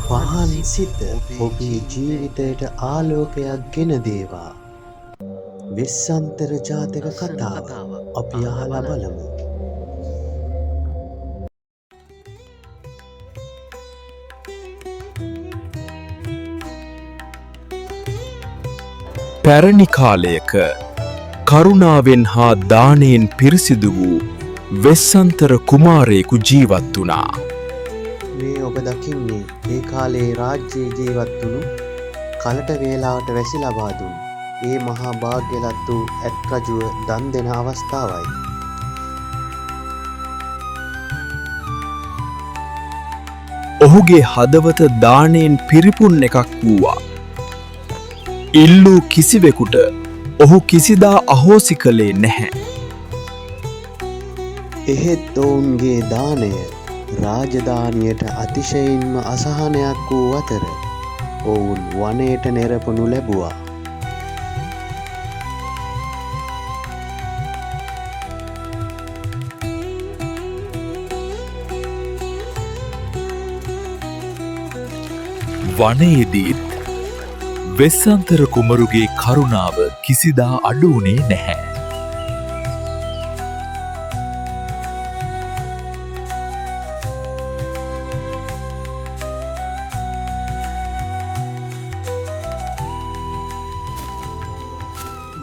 පහන් සිත ඔබේ ජීවිතයට ආලෝකයක් ගෙන දේවා. වෙස්සන්තර ජාතක කතාව අපි අහලා බලමු. පැරණි කාලයක කරුණාවෙන් හා දානයෙන් පිරිසිදු වූ වෙස්සන්තර කුමාරයෙකු ජීවත් වුණා. මේ ඔබ දකින්නේ ඒ කාලේ රාජ්‍යයේ ජීවත් වුණු කලට වේලාවට වැසි ලබා දුන් ඒ මහා භාග්‍යලත් වූ ඇත් රජුව දන් දෙන අවස්ථාවයි. ඔහුගේ හදවත දානයෙන් පිරිපුන් එකක් වූවා. ඉල්ලූ කිසිවෙකුට ඔහු කිසිදා අහෝසි කළේ නැහැ. එහෙත් ඔවුන්ගේ දානය රාජධානියට අතිශයින්ම අසහනයක් වූ අතර ඔවුන් වනයට නෙරපනු ලැබුවා. වනයේදීත් වෙස්සන්තර කුමරුගේ කරුණාව කිසිදා අඩු වුණේ නැහැ.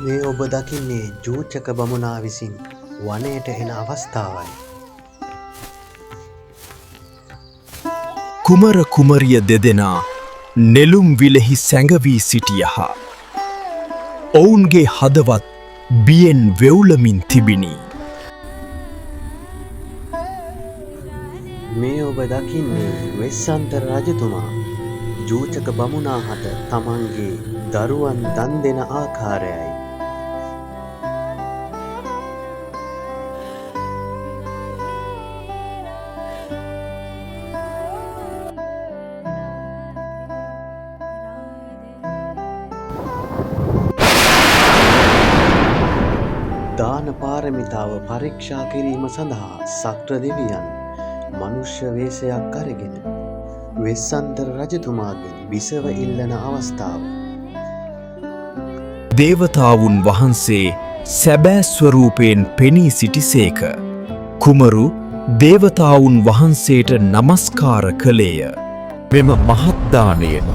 මේ ඔබ දකින්නේ ජූචක බමුණා විසින් වනයට එන අවස්ථාවයි. කුමර කුමරිය දෙදෙනා නෙළුම් විලෙහි සැඟවී සිටියහ. ඔවුන්ගේ හදවත් බියෙන් වෙවුලමින් තිබිණි. මේ ඔබ දකින්නේ වෙස්සන්තර රජතුමා ජූචක බමුණා හට තමන්ගේ දරුවන් දන් දෙන ආකාරයයි. දාන පාරමිතාව පරීක්ෂා කිරීම සඳහා සක්‍ර දෙවියන් මනුෂ්‍ය වේශයක් අරගෙන වෙස්සන්තර රජතුමාගෙන් බිසව ඉල්ලන අවස්ථාව. දේවතාවුන් වහන්සේ සැබෑ ස්වරූපයෙන් පෙනී සිටිසේක. කුමරු දේවතාවුන් වහන්සේට නමස්කාර කළේය. මෙම මහත්දානයෙන්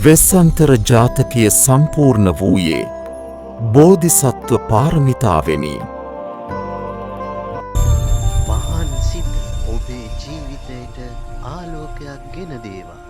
වෙස්සන්තර ජාතකය සම්පූර්ණ වූයේ බෝධිසත්ව පාරමිතාවෙනි. පහන් සිත ඔබේ ජීවිතයට ආලෝකයක් ගෙන දේවා.